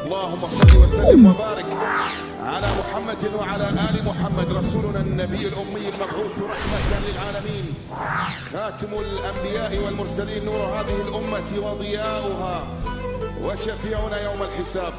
اللهم صل وسلم وبارك على محمد وعلى آل محمد رسولنا النبي الأمي المبعوث رحمة للعالمين، خاتم الأنبياء والمرسلين، نور هذه الأمة وضياؤها وشفيعنا يوم الحساب.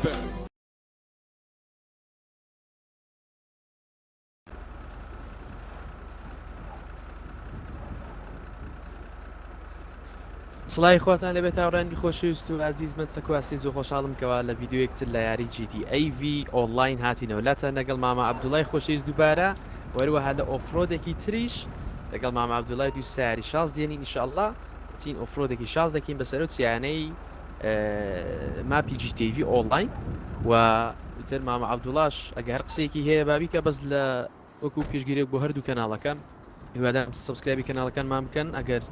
سڵای خۆتان لەبێت هاوڕێنی خۆشەویست و عزیز من سەکواسی زۆر خۆشحاڵم کەوا لە ڤیددیوەکتر لە یاری GTA V ئۆنلاین هاتینەوە لاتە لەگەڵ مامە عەبدوڵای خۆشەویست دووبارە، وەروەها لە ئۆفرۆدێکی تریش لەگەڵ مامە عەبدوڵای دوو سیاری شاز دێنین ئینشاءڵڵا چین ئۆفرۆدێکی شاز دەکەین بەسەر و چیانەی ماپی GTA V ئۆنلاین و تر مامە عەبدوڵاش ئەگە هەر قسەیەکی هەیە بابیکە بەس لە وەکو پێشگیری بۆ هەردوو کەناڵەکان هیوادارم سبسکرایبی کەناڵەکانمان بکەن ئەگەر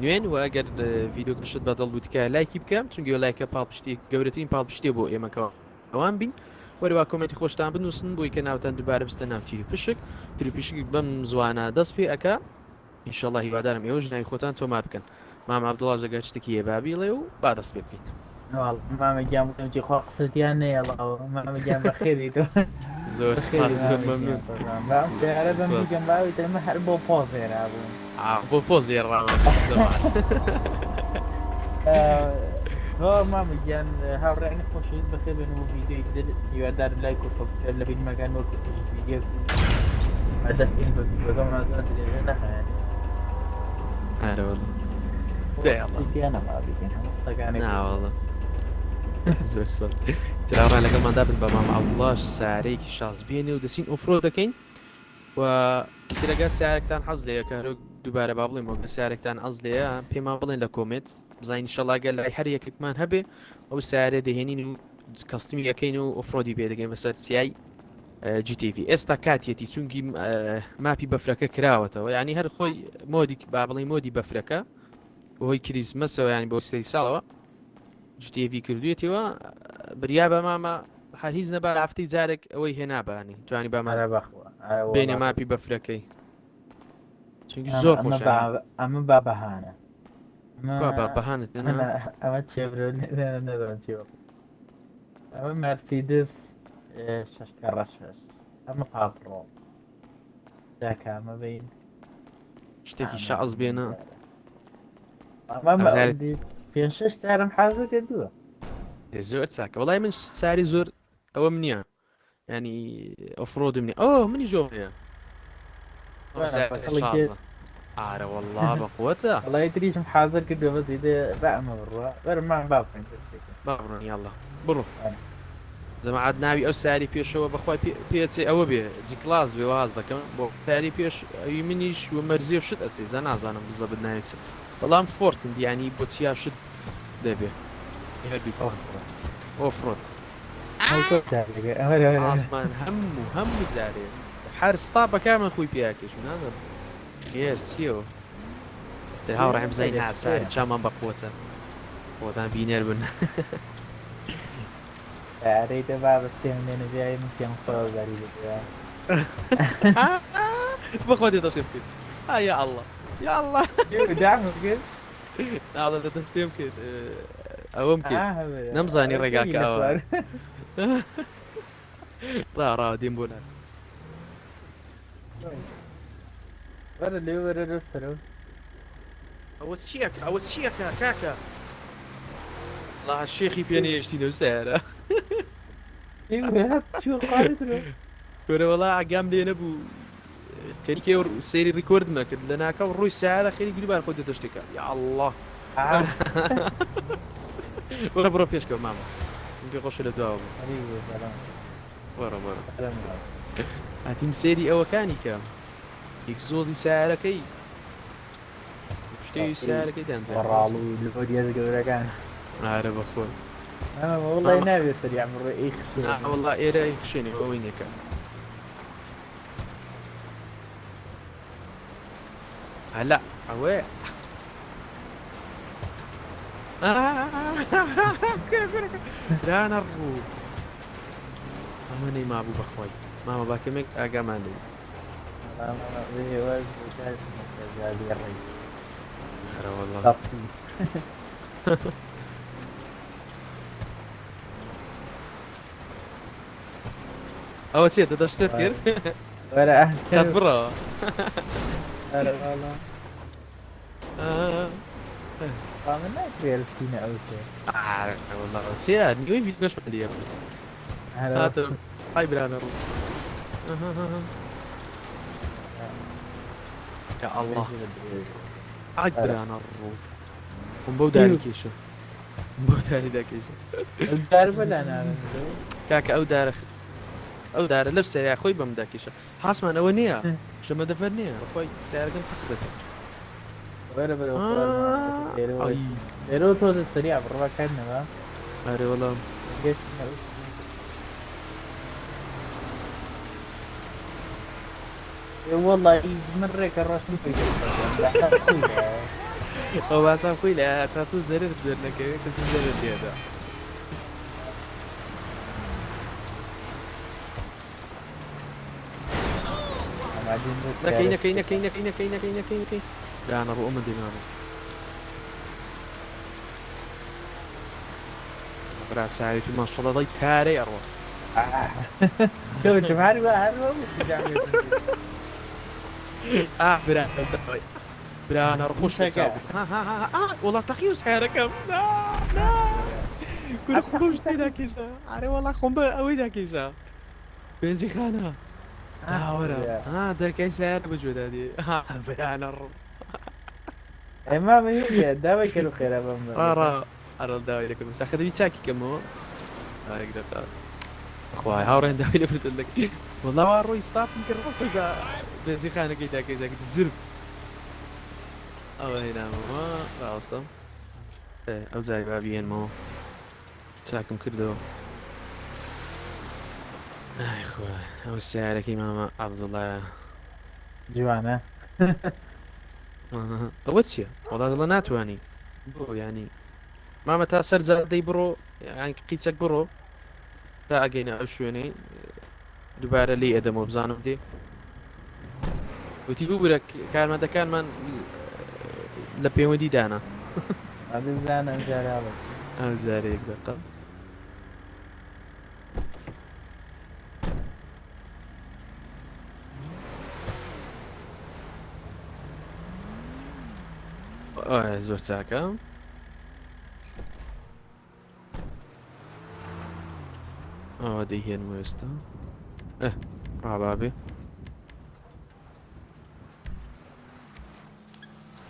نوێن و ئەگەر ڤیدیۆ گشت بەدڵ بووتکە لایکی بکەم چونکە لایکە پاڵپشتی گەورەترین پاڵپشتێ بۆ ئێمەکەوە ئەوان بین، وەروە کۆمنتی خۆشتان بنووسن بۆی کە ناوتان دووبارە بستە ناو تیری پشک بەم زوانە دەست پێ ئەکا ئینشاءڵڵا هیوادارم ئێوەش ناوی خۆتان تۆمار بکەن. مامە عەبدوڵا ئەگەر شتێکی هەیە بابیڵێ و با دەست پێ بکەین. مامەگیان بکەمجی خوا قسەتیان نەیەڵاوە مامەگیان بەخێری تۆ زۆر سپاس زۆر مەمنون. سیارە بەم بگەم باوی تەمە هەر بۆ پۆز هێرا بوو بۆ پۆز لێڕاوە زەمان. مامەگیان هاوڕێنی خۆشەویست بەخێر بن و ڤیدیۆی تر هیوادار لایک و سەبسکرایب لە بینمەکان وەکو ڤیدیۆ دەستین بە ڤیدیۆکەم ئازاد درێژە نەخایەن ناوەڵە زۆر سپاس. تراوڕان لەگەڵماندا بن بە مامە عەبدوڵاش سارەیەکی شاز بێنێ و دەچین ئۆفرۆ دەکەین و ترەگەر سیارێکتان حەز لێیە کە دووبارە با بڵێمەوە بە سیارێکتان حەز لێیە پێمان بڵێن لە کۆمنت بزانین ئینشاڵڵا گەر لای هەر یەکێکمان هەبێ ئەو سیارە دەهێنین و کەستمی یەکەین و ئۆفرۆدی پێ دەگەین بەسەر چیای GTA V. ئێستا کاتیەتی چونکی ماپی بەفرەکە کراوەتەوە، یعنی هەر خۆی مۆدی با بڵێ مۆدی بەفرەکە بۆهۆی کریسمەسەوە ینی بۆ سەری ساڵەوە GTA V کردوێتەوە بریا بە مامە هەر هیچ نەبار هەفتەی جارێک ئەوەی هێنابانی توانی بامان بینە ماپی بەفرەکەی چونکی زۆر خۆش ئەمە با بەهانە بەهانت ئەمە چێبرۆ نەدەچێەوە ئەمە مەرسیدس 6 ئەمە پاسڕۆ داکامە بین شتێکی شعز بێنە پێ6 سارم حازە کردووە زۆر چاکە. وەڵای من ساری زۆر ئەوەم نییە ینی ئۆفرۆدم نیە ئەو منی ژۆڵەیە ئارە وەڵڵا بەقوتە وڵای تریشم حازر کردووە بەزیدە بە ئەمە بڕوە بەرمان باڵێن باڕۆن یاڵڵا بڕۆ زەماعەت ناوی ئەو ساری پێشەوە بەخوای پێچێ ئەوە بێ جیکلاس بێ واز دەکەم بۆ ساری پێش ئەوی منیش وە مەرزیێ شت ئەسێ زە نازانم بزە بناویت بەڵام فۆرتن دیانی بۆ چیا شت دەبێ ئۆفرۆد ئاسمان هەموو جارێ هەر ستا بەکامە خۆی پیاکەش نازم خێر چیەوە هاوڕێم بزین هەر ساری چامان بەقوتە خۆتان بینەر بن یارەیتە با بەستێن لێنە بیایی من پێم خۆزاری بخۆ دێتە شێم کرد یا ئەڵڵا یا ئەڵڵا ناڵە دەتەم شتێم کرد ئەوەم کرد نەمزانی ڕێگاکە ئەوە ڕاڕاوە دێم بۆ لای وەرە لێ وەرە لە سەرەوە ئەوە چیەکە ئەوە چیەکە کاکە ڵا شێخی پێنێشتینە و سیارە کۆرە وەڵا ئاگام لێ نەبوو کەریکێ سێری ڕیکۆرد نەکرد لە ناکەو ڕووی سیارە خێری گریبار خۆ دێتە شتێکە یا ئەڵڵا وەرە بڕۆ پێشکەوە مامە پێ خۆشە لە دواوە وەرە هاتیم سێری ئەوەکانی کە ئیکزۆزی سیارەکەی شتێوی سیارەکەی ڕاڵ و لۆریە گەورەکان ئارە بەخۆ وڵی ناوێت سەری ئەمڕۆ وەڵا ئێرە خشێنێ ئەوەی نەکە هەلا ئەوەیە رانە ڕوو ئەمە نەی مابوو بەخۆی مامە باکەمێک ئاگامان لێ ئەوە چێتە دەشتر کرد وەرە کات بڕەوە وەرە والله من ناکرێت چینە ئەو چیە نیوەی ڤیدیۆش لێ هاتە ئای برانە ڕوو یا ئەڵڵا ئای برانە ڕوو من بەو داری کێشە بۆ داری داکێشە دار بەلا ناوێت کاکە ئەو دارە لەف سەریا خۆی بەم داکێشە حاسمان ئەوە نییە شەمە دەفەر نییە خۆی سیارەکەم تەخ دەکەن وەرە بەرەوە لێرە تۆ سەریع بڕواکردنەوە ئەرێ وەڵام والله من ڕێکە ڕاستم ئەو باسان خۆی لە تا تو زەرر دەرنەکەوێت کەس زەرر لێدا نەکەی دانە ڕوو ئەمە دێنانە برا ساوێتی ماشەڵەڵی کارەی ئەڕوە جمال هەر برا برانە ڕخۆش وڵا تەقی و سیارەکەم خۆش داکێشە ئارێ وەڵا خۆم بە ئەوەی داکێشە بێنزی خانە داوەرە دەرکای سیار بەجێدادی برانە ڕوو ئێمە داوای کرد و خێرا بەم ئەرە داوای دەکەم ساخە دەبی چاکی کەمەوە ئارێک دەکا خوای هاوڕێن داوای لە بردن دەکەی وەڵاوە ڕۆی ستاپم کرد ڕۆستە بە بێنزی خانەکەی داکەی زرب ئەوە هێنامەوە ڕاستم ئەو جای بابیێنمەوە چاکم کردەوە ئای خۆی ئەو سیارەکەی مامە عەبدوڵڵایە جوانە ئەوە چییە؟ وەڵا دڵە ناتوانی بۆ ینی مامە تا سەر جادەی بڕۆ یان قیچەک بڕۆ تا ئەگەینە ئەو شوێنەی دووبارە لی ئەدەمەوە بزانم دێ وتی ببوورە کارمەندەکانمان لە پەیوەندی دانا ئەبزانم جاراوە ئەو جارێک دەقە زۆر چاکە ئەوە دەیهێنمە ئێستا ڕابابێ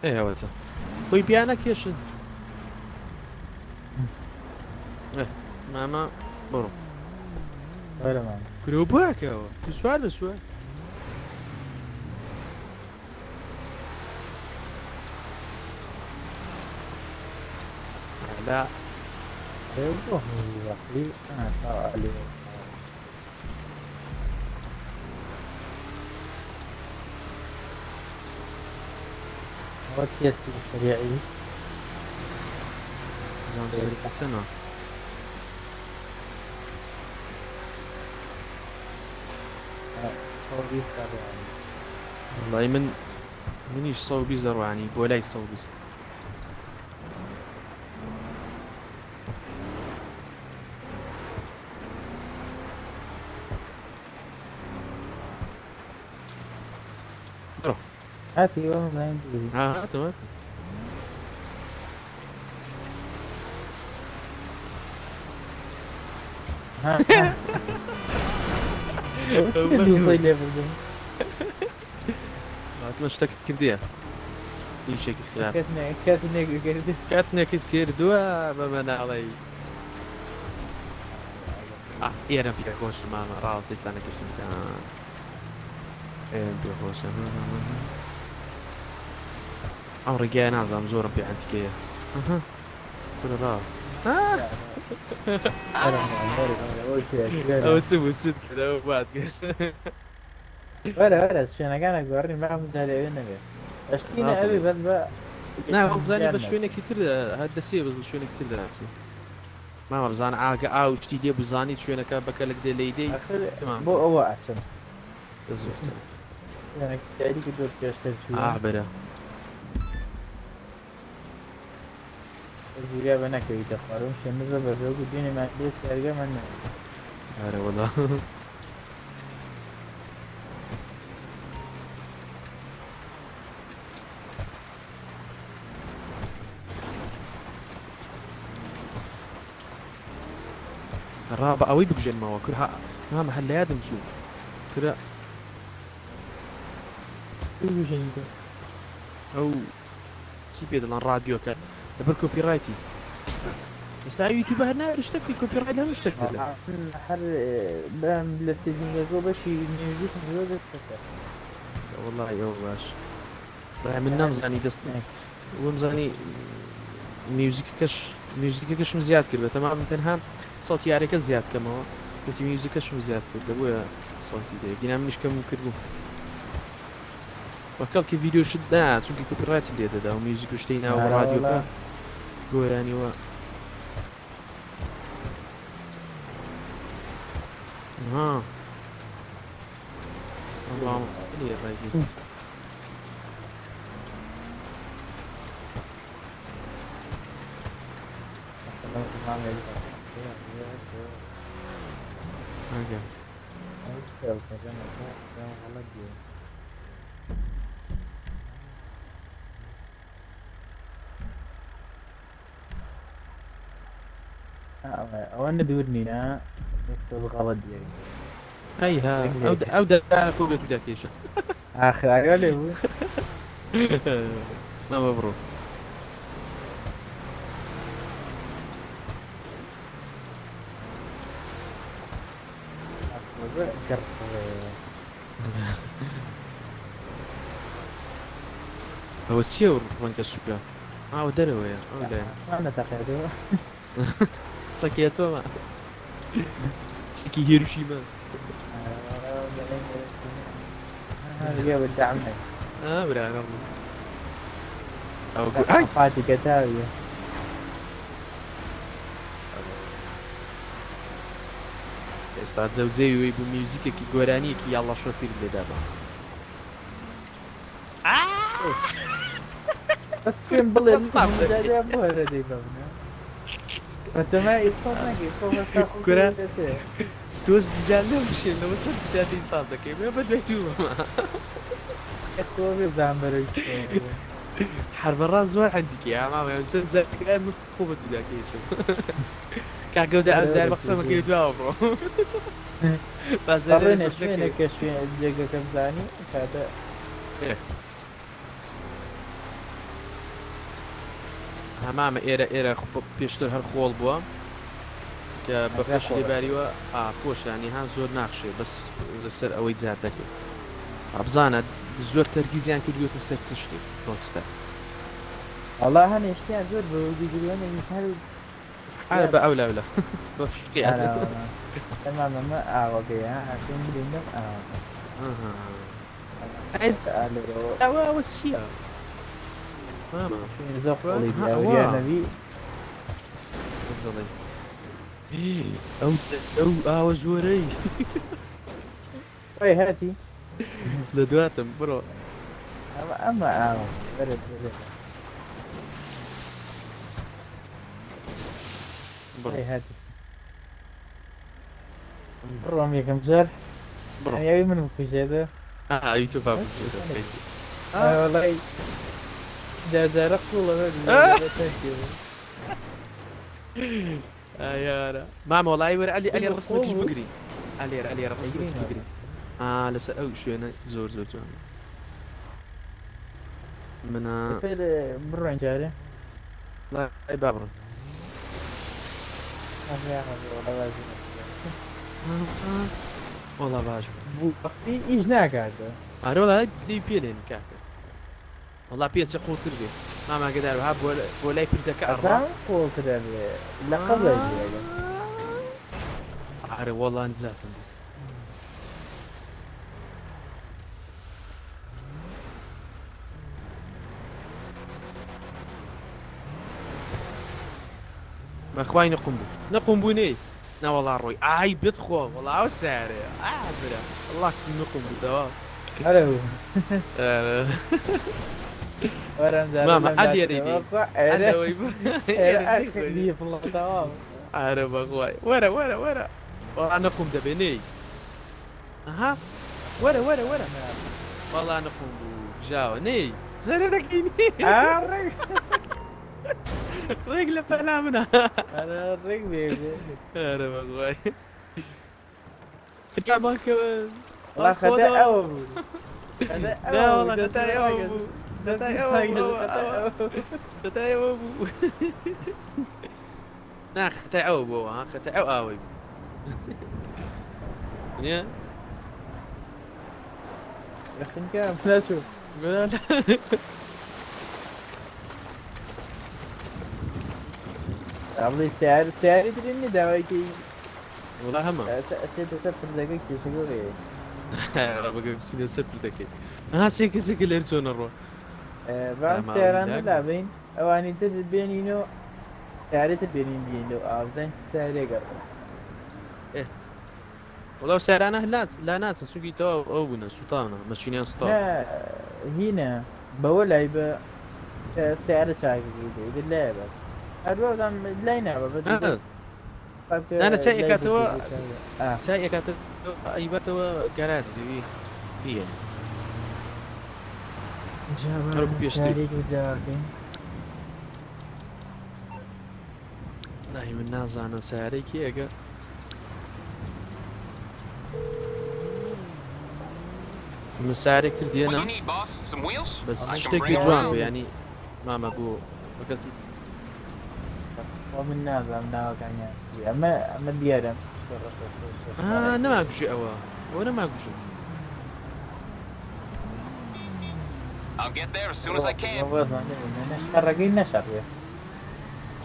ئێوەچە خۆی بیانە کێشن مامە بڕۆ وەرەمان کرۆ بواکەوە سوار بە سووار لا وكيستي سريعي زان سريع سنة والله منيش صوبي زروعني بولاي صوبي هاتي وهم لا ينتهي تمام ما اشتكت كرديها اي شكل خلاف كاتنك كردوا بمنا علي يا ربي خوش ماما راس استنى كشت ايه بيخوش او رجع نازم زور بي عندك اها كل راه او تسوي تصد كذا وبعد ولا شنو كان اقول معهم دالي النبي اشتينا ابي بل نعم بزاني بس شوينه كتير هذا سي بس شوينه كتير دراسي ما بزان عاقه او جديده بزاني شوينه كبكلك دي ليدي تمام بو هو احسن زين يعني كايدي كدور كاستر شويه بلا الجيرة بنا كي تخارون شنو زبر لو بديني ما ليش ترجع منه أره والله خرابة أوي بكجن ما وكرها ما محل يادم سو كرا أو سي بيد لان راديو كان دبر كوبي رايتي استا يوتيوب هنا اشتكي كوبي رايت هم اشتكي هر بام لسيدين جو بشي ميوزيك مزود استفاد والله يو باش راه من نمزاني دست ومزاني ميوزيكش مزياد كربه تمام تنها صوتي عليك زياد كما هو بس ميوزيكش مزياد كربه بويا صوتي ده جينا منش كم كربو وكل كي فيديو شدنا تشوفي كوبي رايت اللي ده وميوزيك وشتينا وراديو كا قول يعني و ها الله اللي رايقين وانا دورني لا يكتب غلط يعني هيها عودة تعرف فوق بدك ايش اخر علي ما مبروك هو السيور رنك السكر ودروا يا انا تاخذه سكيتو ما سكي هيروشيما يا بدعمنا برا او فاتي كتابية استاذ زوزي ويبو ميوزيكي كي غوراني كي يلا شوفي اللي دابا بس فين بلد جاي ابوها ردي بابنا انت ما يصدق يصدق كرة توز بزعلنا مشي لو وصلت تاتي استاذك ما بديتو اخوي زعمر حرب الراس زوار عندك يا ماما وصلت زي كان مخوبة ذاك يشوف كاكو ده زي مقسم كي جاوبوا بس قرينا شوية كشوية الجيجا كم ثاني هذا همام إيرا بيشتر هر خول بوا كبفش لباريوا خوش يعني ها زور ناقشي بس السر أوي زاد دكي أبزانا زور تركيزيان كديوت السر تشتي روكستار والله هني اشتيان زور بودي يقولون مش أنا بأولى أولى بفش قاعد تمام ما أعوقي عشان بدينا عد أوا والسيا ماما زقلي يا نبي أو زوري أي هاتي لدواتم برو أما برد أي هاتي برو مية كم زر يا من مكشدة يوتيوب أبو والله ده رقص يا را ماما والله يوري علي رسمك ايش بقري علي رسمك ايش بقري لسه او شو انا زور من فين برا جاري لا اي بابرا والله باش وقتي ايش ناقعد والله دي بيلين كاكا والله بيس يقول تربي ما قدر هاب ولا يبردك أربعة قول كده لا قبل عارف والله نزات ما اخواني نقوم بوني لا والله روي بيدخل والله عاوز سعر برا الله نقوم بدوام هلو ماما عادي يا ريدي انا ويبا دي في الغداء عارف اخوي ورا والله نقوم دبني اها ورا والله نقوم بجاو ني زرتك رجل بلامنا. انا الرقبة انا والله ترجع ما كمان. والله خدع أو لا والله خدع يا ابو. خدع يا ابو. خدع يا ابو. نا خدع ابو ها خدع ابو. يا اخي كام لا شوف لا لا. عمري سعر يدري اني دعوتي والله هم أشياء تسافر دقيقة شو قولي بقى بسيني سبل دكي. ها سيك الارسون الروح. بعد ما سعران أقول لك. لابين او اني تجد بينينو سعري تبينين بينو او زين سعري قرب والله سعر انا لا ناس سوقي تو او بنا سلطانه ماشيين سلطان. لا هنا بقول عيب سعر شاكي بالله بس الروز عم لا ينعب بدي أنا شيء كاتوا اه شيء كاتوا أي بتوا كرات دي هي جاب بيشتري. سعري وجابين لا من الناس أنا سعري كي من سعري كتير What you دينا need, boss? Some wheels? بس I can اشتك bring بجوان around. يعني ما بو وقت ومن نازم داوا كان يعني اما ديارم أنا ما أقول أوا وأنا ما أقول I'll get there as soon as I can. شرقين نشر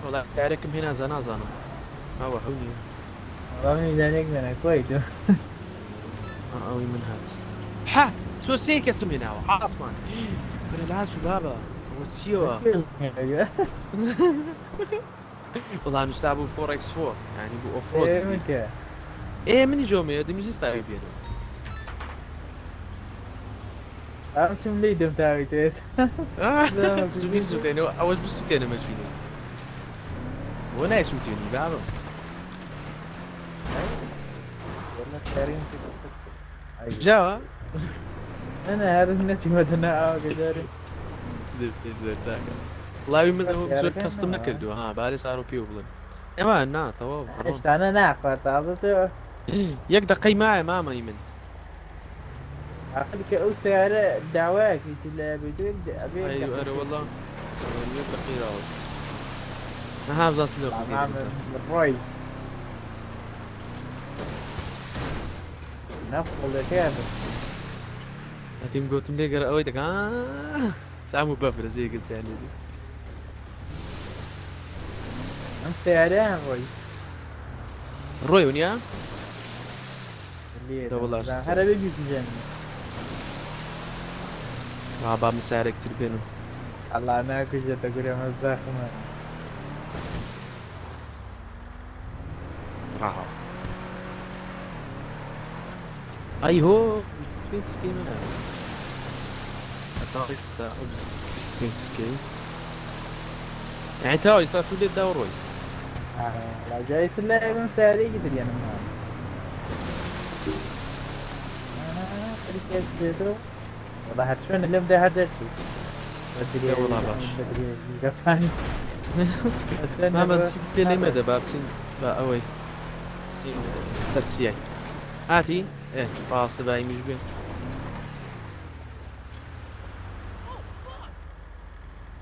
والله سعركم هنا زنا ما هو حولي والله ميزانيك من كويس أوي من هات ها سو سيك اسم هنا عاصمان كنا لعب شو بابا وسيوا والله نستعبوا 4x4 يعني بو اوف رود ايه من يجومي دي مش يستعبوا بينا أمشم لي دم تاوي تيت شو بيسوتيني اول بيسوتيني ماشيني وانا يسوتيني بابا والله سارين جاوا أنا هذا نتي مدنا أو كداري والله يمكن زول كاستم نكردو ها بالي صاروا بيو بلن اما نا تو إيش أنا ناقة تعطيته يقدر قي معي ماما يمن أخذ كأو سعر دعواك يتلا بدوك أبي ايوه انا والله يقدر قي راوي ها بزات سلوك نعم الروي نفضل كامل هتيم قلت لي قرا اويدك تعمو بافر زي قلت يعني دي أم سعرين روي الروي ونيا اللي ده والله هذا بيجي في الجنة بابا مساعدك كتير بينهم الله أنا كجت أقول يا مزاخمة راحوا اي هو سبين سكين انا اتصاري تا سبين سكين يعني تاو يصير تولي الدور روي لا جاي سلا من سعري قلت لي أنا ما كيف جيتو والله هتشون اللي بدي هذا الشيء لا والله باش. قفاني ما ما تسيب لي مدى باب سين با اوي سين سرسياي هاتي ايه باص باي مش بين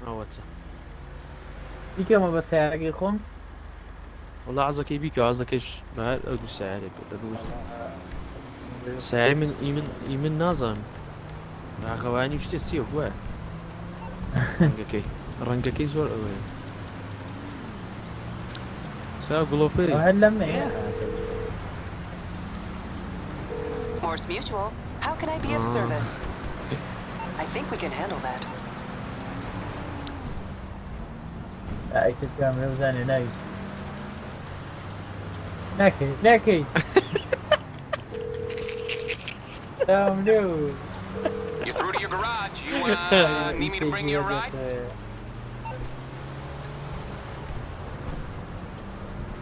اوتسا بيك ما بس سعرك يخون والله عزك يبيك وعزك ايش بعد اقول سعري بدو سعري من يمن نظام اخواني وش تسيو هو رنجكي زور اوي سا غلوبري وهلمنا يا Morse Mutual, how can I be of service? I think we can handle that. لا اكسب كامل وزاني نايم ناكي دام ليو You're through to your garage. You need me to bring you a ride?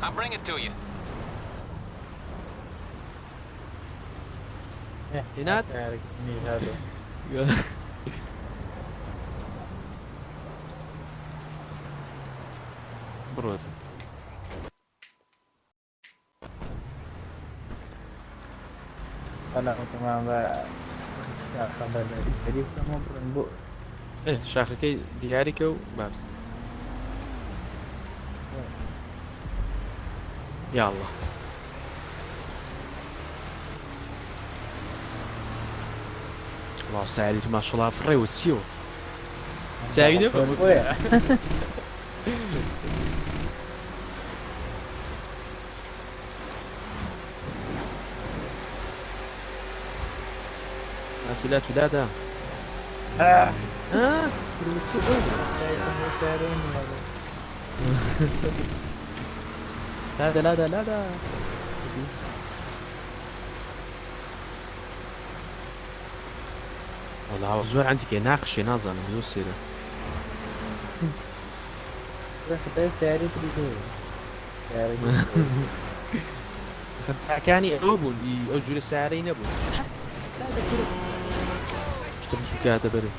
I'll bring it to you. هنات بروز أنا تمام بقى خبر الشريف كمان برنبو إيه شاخەکەی دیاریکە و بابس یا الله والله سعيد ما شاء الله فري وتسيو سعيد ويا لا تدادا آه لا والله زور عندك ناقش نظن يوصل سعري كاني أبو أجر سعرين أبو اشتري سكاتة بري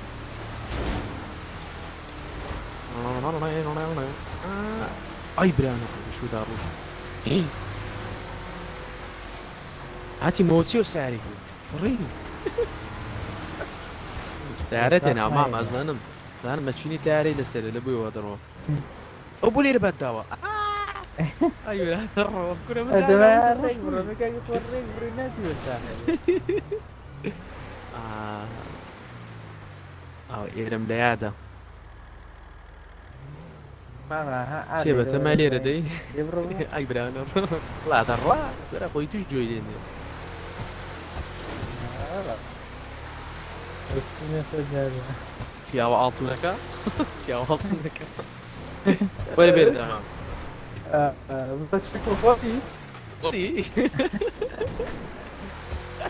أي برانا شو داروش هاتي موتي وسعري فريني تارتنا ما ظنم ظنم ماشيني تاري لسه لبوي ودرو ابو لي ربات دوا ايوه لا درو كنا هذا الريك برو ميكا يقول الريك برو ناسي وساحل إيرم ليادا ما سيبا تمالي ردي يبرو اي برانا لا درو ترى خويتوش جويلين يا وعطونك يا وعطونك وين بيرد بس شكو فاضي طي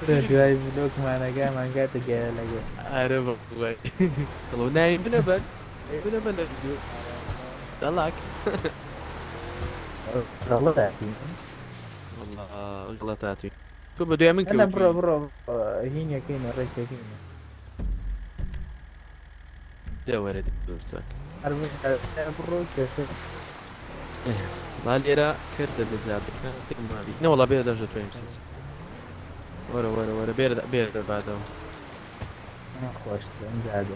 جاي بلوك معنا جاي ما قاعد تجي لقى عارف وين طلعوا نايم بنبل بنبل طلعك غلطاتي والله غلطاتي كل بده يعمل انا برو هينيا كينا ريك كينا دور دورسك برو كيف لا ليرة كرت بالزاد ما بي لا والله بيرد درجة ويمسيس ورا بيرد بعده انا خوش انزعج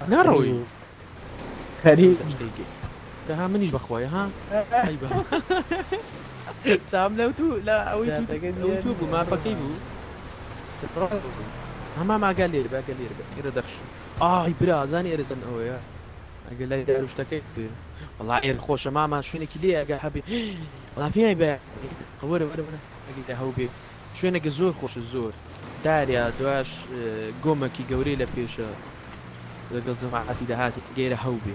نروي خريب ده ها منيش بخوايا ها ايوه سام لو تو لا او تو ما بكيبو ما قال لي يردخش برا زاني ارزن هو يا قال لي دارو اشتكيت والله عيل خوشه ماما شوينك ليه قال حبي والله فيها بقى ورا قلت له بي شوينك الزور خوش الزور داريا دواش قومكي قوري له بيش قصف عاتي دهاتي غير هوبي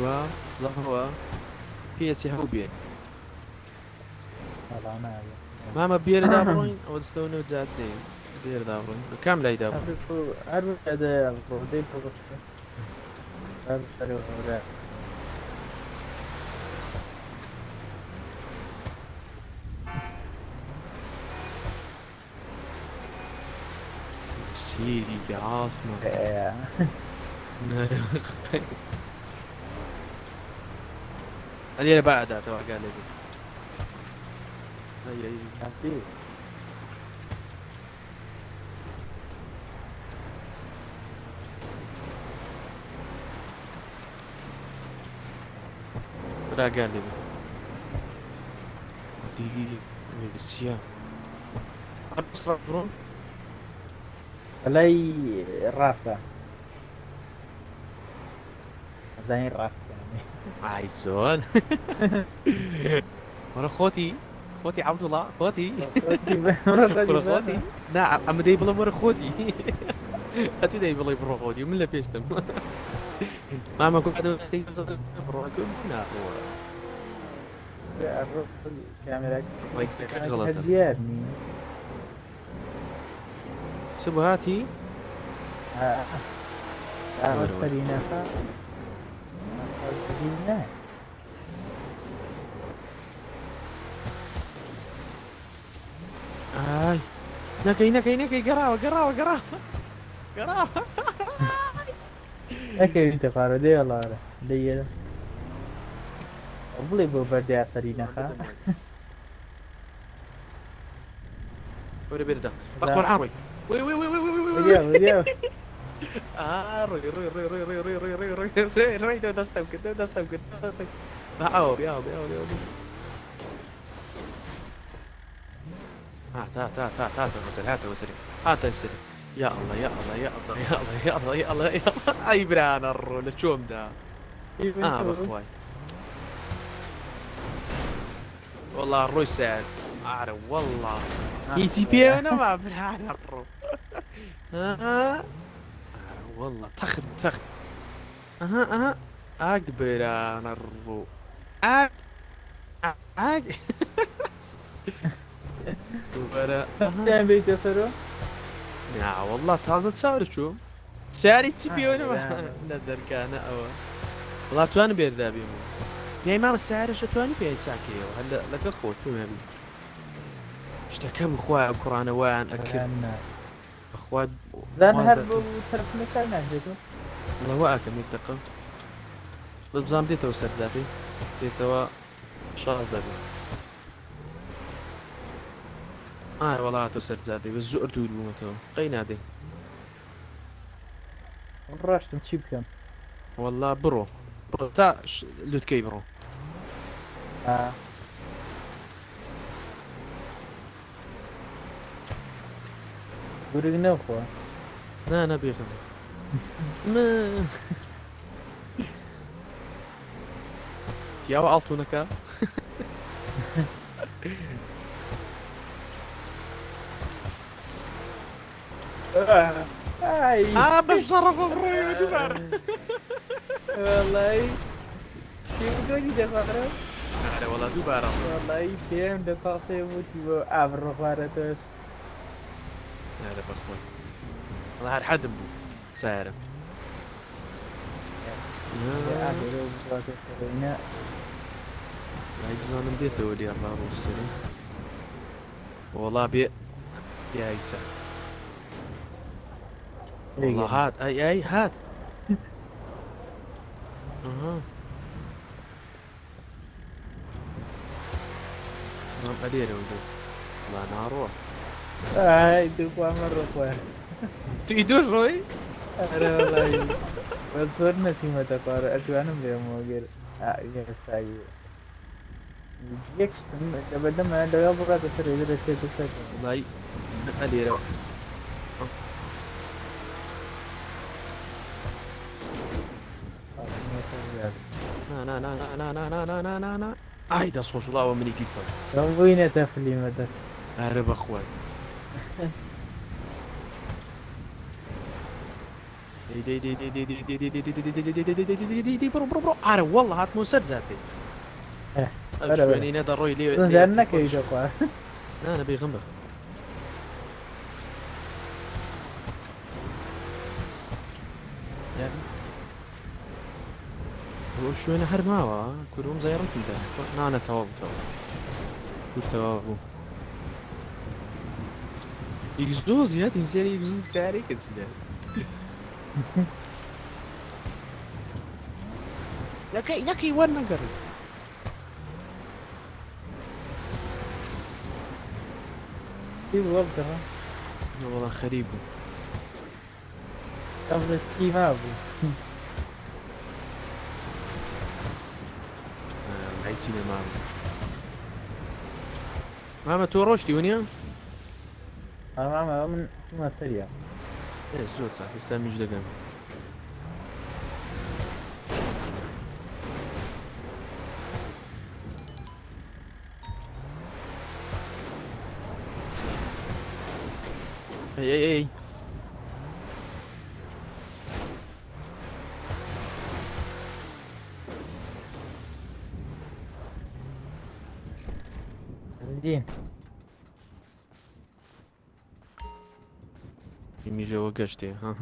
و ظهوا بيسي هوبي ماما بير دابروين او استونو جاتي بير دابروين كم لا يدابر عارف هذا برودي بس هذا سيدي يا عاصمة اللي بعدها تبع قال لي اي لا قال لي دي السيام أبصر برون لي راسته زين راسته يعني عايزون ورا خوتي عبد الله خوتي خوتي لا عم داي بلا ورا خوتي هاتو داي بلا برو خوتي من لا بيشتم ماما كنت داي برو كنا كاميرا غلط هدياتني سبهاتي استدينا نكي قراوة ئەکەوی تەقارە دێ وەڵارە دەیێرە بڵێ بۆ بەردیا سەری نەخا وەرە بێردا بەقۆرعان ڕۆی وی وی وی وی وی وی وریا وریا ڕۆی ڕۆی ڕۆی ڕۆی ڕۆی ڕۆی ڕۆی ڕۆی ڕۆی ڕۆی ڕۆی دەستم کرد دەستم کرد ئەو بیا بیا بیا هات الرجل هات وسري هات السري يا الله يا الله يا الله يا الله يا الله يا الله يا الله اي برانا الرول شوم ده بخواي والله الروي سعد اعرف والله يجي بينا ما برانا الرو ها والله تخن اها اكبر انا الرو دائما بيتفروا لا والله تازة تساوي شو ساري تبيونه ندر كان او والله تواني بيردا بيمو يعني ما السعر شو تواني بيد ساكي هلا لا تخوت ما بي اشتكى بخوا قران وان اكل اخوات زين هرب وترك مكان عندكم والله واكل يتقم بزام ديتو سر ذاتي ديتو شاز دبي والله تو سر ذاتي بالزؤر دول بومتو قينادي راشتم شي بكم والله برو تا لوتكي برو ورقنا اخوة لا انا بيخم ما يا وعلتونك اي بشرف بروي ودبار والله كيف قولي دفعنا على والله دبار والله كيف دفعتي موتي عبر فارتوش هذا بخوي والله هاد حد بو سارم لا يجزانا بديت ولي الله روسري والله بي يا عيسى والله هات اي هات اها ما قدير ولد والله ناروح هاي دفع مرة خواه تيدوش روي أنا والله بصور نسيمة تقارا أتوانا بيوم وغير يا ساي يكشتم بدل ما دعوا برا تسرع إذا رسيت تسرع والله قدير نا ده صوش الله ومني كيف وين تفلي مدرس أهرب أخوي دي برو عارف والله هات موسر ذاتي شويني نادى روي لي زنك يدقوا انا بيغمر شو انا هرب معه كلهم زيارات ده انا تواب يجوز يا تمثيل يجوز سعري كده لكي وانا قريب كيف وقتها والله خريبه قبل الشي ما أبو عيتينا ماما تو روشتي ونيا أنا من ما سريع ايه زود صح يستاهل مش دقام اي زين يمي جوا قشتي ها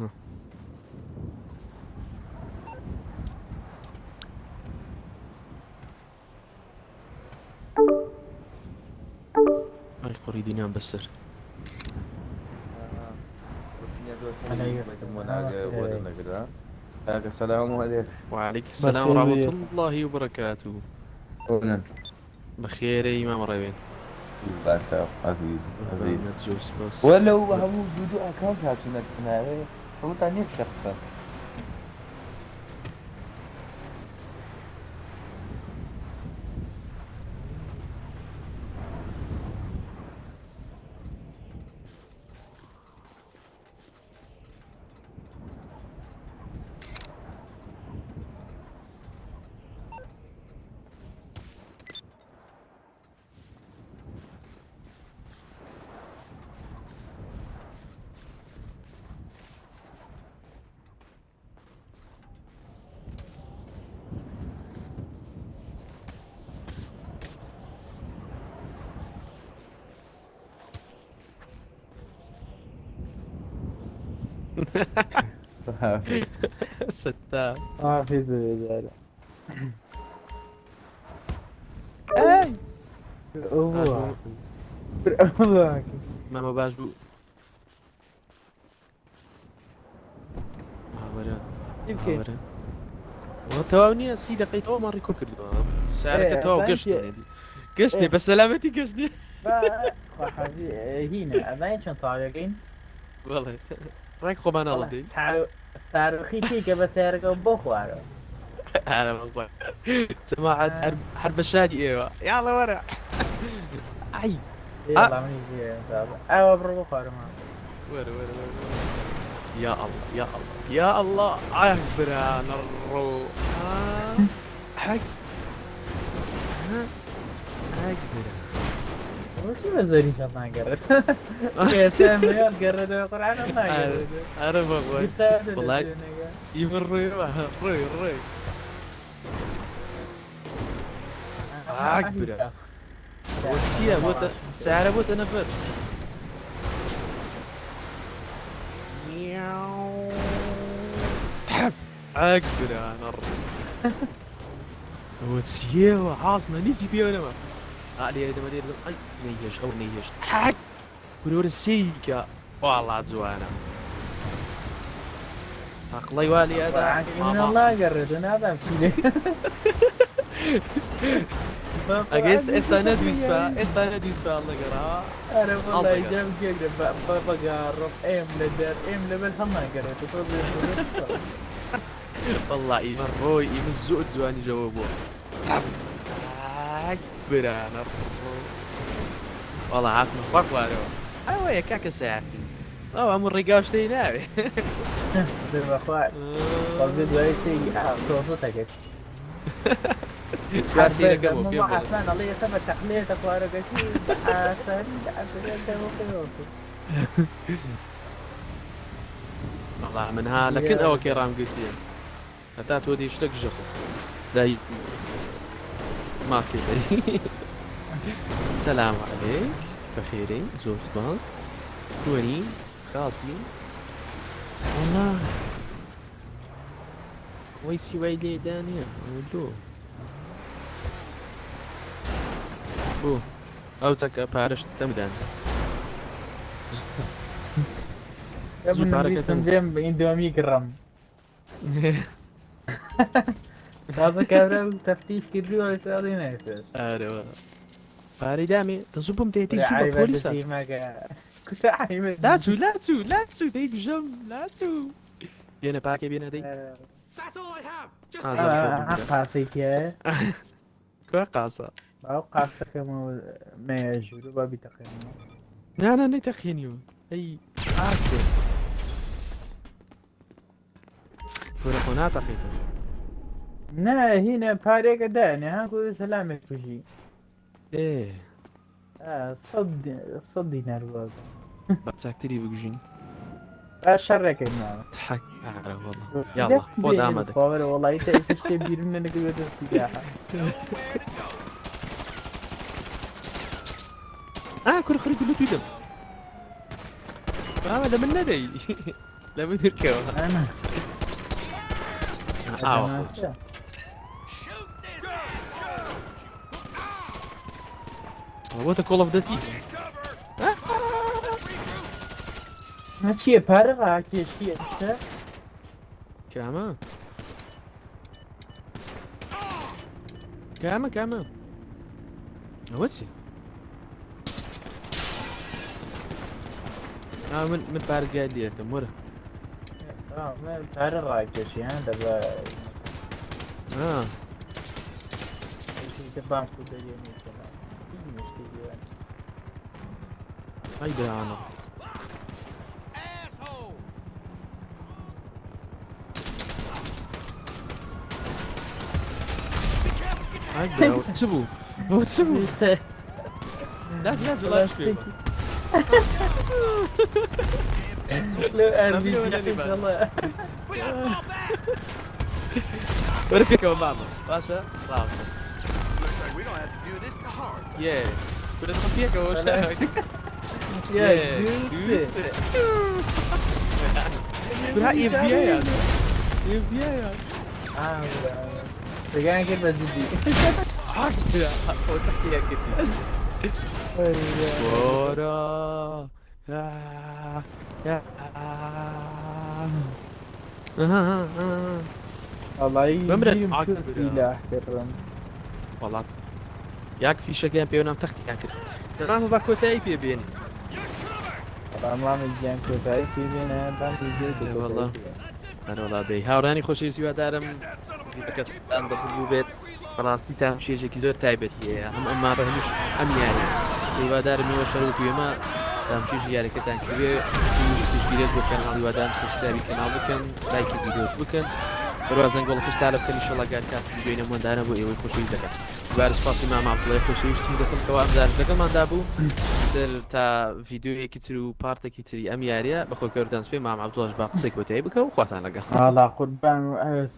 هاي قريدي نام بسر أنا يوسف السلام عليكم. وعليكم السلام بخير ورحمة وياك. الله وبركاته. هنا بخير يا إمام ريبين. باتا عزيز عزيز. جوس بس. ولو هم دودو اكونت هاتنا تناوي هم تاني شخصا. ستار. ما في زي اي فرعون فرعون ما باجو. هاورا يمكن هاورا. وتواني سي دقيقة ما ريكورد كردو. سعرك تو قشني. قشني بس سلامتي قشني. هنا ما شلون طالعين والله رايك خمان الله دي. صاروخي كيكه بس يرقوا بخوارو انا بقول سماعة حرب الشادي ايوه يلا ورا. اي يلا من يجي ان شاء الله ايوه بخوارو ما ورا. يا الله يا الله يا الله اكبر انا الروح. حق اكبر. وش بزوري شطان قرد يا سامي يا قرد القرآن ما قرد انا بقول والله يمر روي اكبر. وسيا بوت سعره بوت نفر. اكبر انا وسيا وعاصمة نسي فيها ولا ما علي هذا مدير اي نيش او نيش حق ورور السيكا والله زوانا الله يوالي هذا من الله قرد انا هذا امشي اجست استانا دويسفا استانا دويسفا الله قرا. انا والله جاب كيك بقرب ام لدر ام لبل هم قرد والله مروي يمزوق زواني جوابه اكبر انا والله عاطنا فوق وارو ايوه يا كاكا ساعتي او امر رقاش لي ناوي زي اخوان قصدي زي شيء صوتك كاسي رقمه مو كيف عفان الله يسمى تقليتك وارو كشي حسن والله منها لكن او كرام قلت لي حتى تودي يشتق جخو لا ما كذا. السلام عليك بخيرين زوج بان كورين خاصي والله ويسي ويلي دانيا ولو بو او تك بارش تمدان يا ابن النبي جنب اندومي كرم هذا كان تفتيش كبير ولا سالين ايش ايوه فاري دامي تزوبهم تيتي زوبا بوليسا لا تسو دي بجم لا تسو بينا باكي بينا دي قاسيك يا كوا قاصة او قاسك ما يجوز بابي تقييم انا نتخينيو اي عارفه فرقنا تقيته نا هنا باريك داني ها كل سلامك بشي ايه صدي نرواز بتساكتري بجين اشرك معنا تحك اعرف والله يلا خذ امدك والله انت تشتي بيرنا نقول السلاحة كل خريج له تيدم هذا من ندي لا بدي اركبها انا والله وات كول اوف ديوتي ما شيء بارغة كي شيء كمان كامل وچی من بارگای دیەکەم وەرە پارە ڕاکێشیان دەبە بانک و ئەی برانە ئەی برا چ بوو چ بوو لا جوڵای شوێ وەرە پێکەوە مامە باشە ڕاوە یێ کورە پێکەوە برا FBI دەگەیان کرد بە جدی بۆرە وەڵایی بمرێت سیلاحکردم وەڵات یاک فیشەکەیان پێوەنام تەختیان کرد دەمامە بە کۆتایی پێبێن بەڵامی گیان کۆتایی پێبێنە والله هەرۆڵا دەی هاوڕانی خۆشەویستی هیوادارم دیپەکەتان بەدڵبوو بێت بەڕاستی تام شێژێکی زۆر تایبەتی هەیە هەم ئەمما بە هەمووش ئەم یاری هیوادارم ئێوە شەڕ و پێمە سامشێژی یاریەکەتان کوێ پشتگیرێت بۆ کەناڵ هیوادارم سبسکرایبی کەناڵ بکەن لایکی ڤیدیۆش بکەن بەروە زەنگۆڵ خشتا لە بکەن ئینشەڵا گارکات ڤیدیۆی نەموەندانە بۆ ئێوەی خۆشەویست دەکەن دوباره سپاسی مام عەبدوڵڵای خۆشەویستم دەکەم ئەمدار لەگەڵماندا بوو تا ڤیدیۆیەکی تر و پارتێکی تری ئەم یاریە بەخۆی کەوتان سپێ مام عەبدوڵڵاش با قسەی کۆتایی بکە و خواتان لەگەڵ ئاڵا قوربان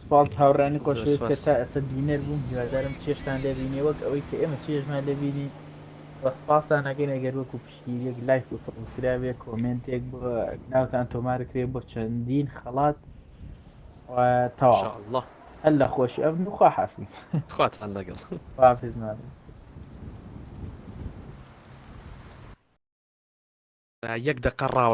سپاس هاوڕانی خۆشەویست کە تا ئەسە بینەر بووم هیوادارم چێشتان لێبینێ وەک ئەوەی کە ئێمە چێژمان لێبینی بە سپاسان نەکەین ئەگەر وەکو پشتگیریەک لایک و سەبسکرایبێک کۆمنتێک بۆ ناوتان تۆمارکرێ بۆ چەندین خەڵات و تەواو الله هەر لە خۆشی ئەم خوا حافیز خواتان لەگەڵ حافیز مابێت یەک دقە ڕاوە